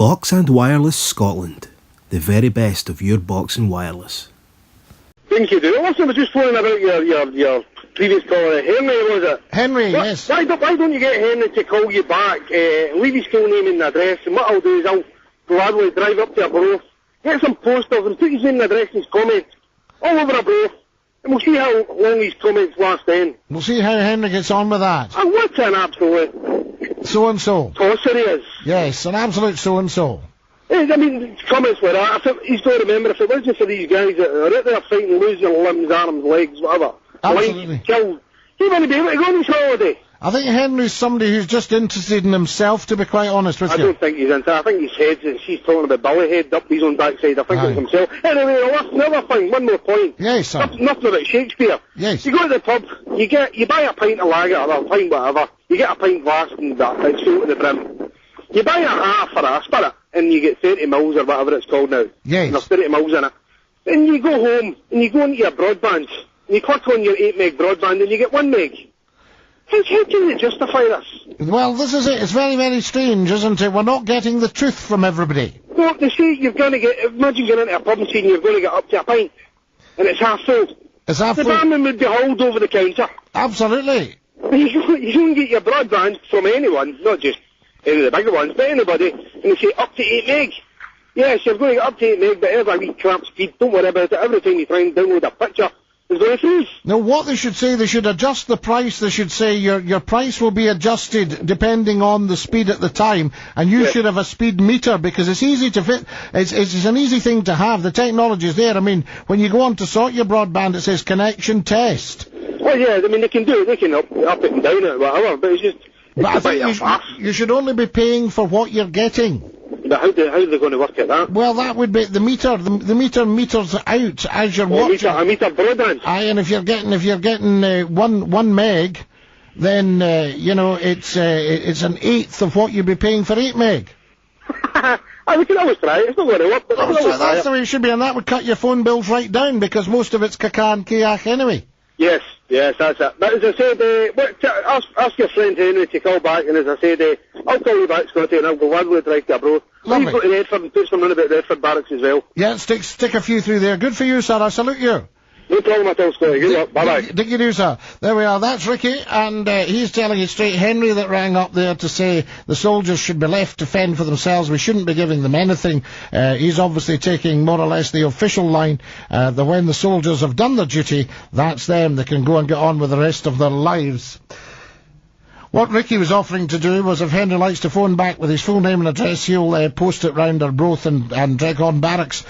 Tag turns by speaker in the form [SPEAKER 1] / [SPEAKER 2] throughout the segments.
[SPEAKER 1] Box and Wireless Scotland, the very best of your box and wireless.
[SPEAKER 2] Thank you, dude. Listen, I was just phoning about your previous caller, Henry, was it?
[SPEAKER 3] Henry, yes.
[SPEAKER 2] Why don't you get Henry to call you back, leave his full name and address, and what I'll do is I'll gladly drive up to Arbroath, get some posters and put his name and address and his comments all over Arbroath, and we'll see how long his comments last then.
[SPEAKER 3] We'll see how Henry gets on with that.
[SPEAKER 2] And what's an absolute
[SPEAKER 3] So-and-so.
[SPEAKER 2] tosser he is.
[SPEAKER 3] Yes, an absolute so-and-so.
[SPEAKER 2] I mean, comments like that, he's got to remember, if it wasn't for these guys that are out there fighting, losing limbs, arms, legs, whatever,
[SPEAKER 3] Absolutely.
[SPEAKER 2] life, killed, he wouldn't be able to go on his holiday.
[SPEAKER 3] I think Henry's somebody who's just interested in himself, to be quite honest with
[SPEAKER 2] I
[SPEAKER 3] you.
[SPEAKER 2] don't think he's into it. I think his head's, she's talking about Billy head up his own backside. I think
[SPEAKER 3] Aye.
[SPEAKER 2] it's himself. Anyway, another thing, one more point.
[SPEAKER 3] Yes, sir.
[SPEAKER 2] Nothing about Shakespeare.
[SPEAKER 3] Yes.
[SPEAKER 2] You go to the pub, you buy a pint of lager or a pint whatever, you get a pint glass and it's full to the brim. You buy a half for a spirit, and you get 30 mils or whatever it's called now.
[SPEAKER 3] Yes.
[SPEAKER 2] And there's 30 mils in it. Then you go home, and you go into your broadband, and you click on your 8 meg broadband, and you get 1 meg. How can you justify this?
[SPEAKER 3] Well, this is it. It's very, very strange, isn't it? We're not getting the truth from everybody.
[SPEAKER 2] Well, they say you're going to get, imagine going into a pub and saying you're going to get up to a pint, and it's half full.
[SPEAKER 3] It's half
[SPEAKER 2] The
[SPEAKER 3] full.
[SPEAKER 2] barman would be hauled over the counter.
[SPEAKER 3] Absolutely.
[SPEAKER 2] You don't get your broadband from anyone, not just any of the bigger ones, but anybody, and they say up to 8 meg. Yes, you're going to get up to 8 meg, but every wee crap speed, don't worry about it. Every time you try and download a picture, it's going to freeze.
[SPEAKER 3] Now, what they should say, they should adjust the price. They should say your price will be adjusted depending on the speed at the time, and you should have a speed meter, because it's easy to fit. It's an easy thing to have. The technology is there. I mean, when you go on to sort your broadband, it says connection test.
[SPEAKER 2] Well, yeah, I mean, they can do it. They can up it and down it, whatever, but it's just...
[SPEAKER 3] But I think you should only be paying for what you're getting.
[SPEAKER 2] But how are they going to work at that?
[SPEAKER 3] Well, that would be the meter. The meter meters out as you're watching.
[SPEAKER 2] A meter broadband.
[SPEAKER 3] Aye, and if you're getting one meg, then you know it's an eighth of what you'd be paying for 8 meg.
[SPEAKER 2] We can always try it. It's not going to work, but
[SPEAKER 3] That's the way it should be, and that would cut your phone bills right down, because most of it's caca and kayak anyway.
[SPEAKER 2] Yes, that's it. But as I said, ask your friend Henry to call back, and as I said, I'll call you back, Scotty, and I'll go gladly drive to Arbroath.
[SPEAKER 3] Lovely.
[SPEAKER 2] Please go to Redford and put some in about Redford Barracks as well.
[SPEAKER 3] Yeah, stick a few through there. Good for you, sir. I salute you.
[SPEAKER 2] No problem at all, Scotty. Good luck. Bye-bye.
[SPEAKER 3] Dig you do, sir. There we are. That's Ricky, and he's telling you straight. Henry that rang up there to say the soldiers should be left to fend for themselves. We shouldn't be giving them anything. He's obviously taking more or less the official line that when the soldiers have done their duty, that's them. They can go and get on with the rest of their lives. What Ricky was offering to do was, if Henry likes to phone back with his full name and address, he'll post it round Arbroath and Dreghorn Barracks.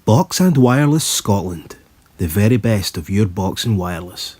[SPEAKER 1] Box and Wireless Scotland, the very best of your box and wireless.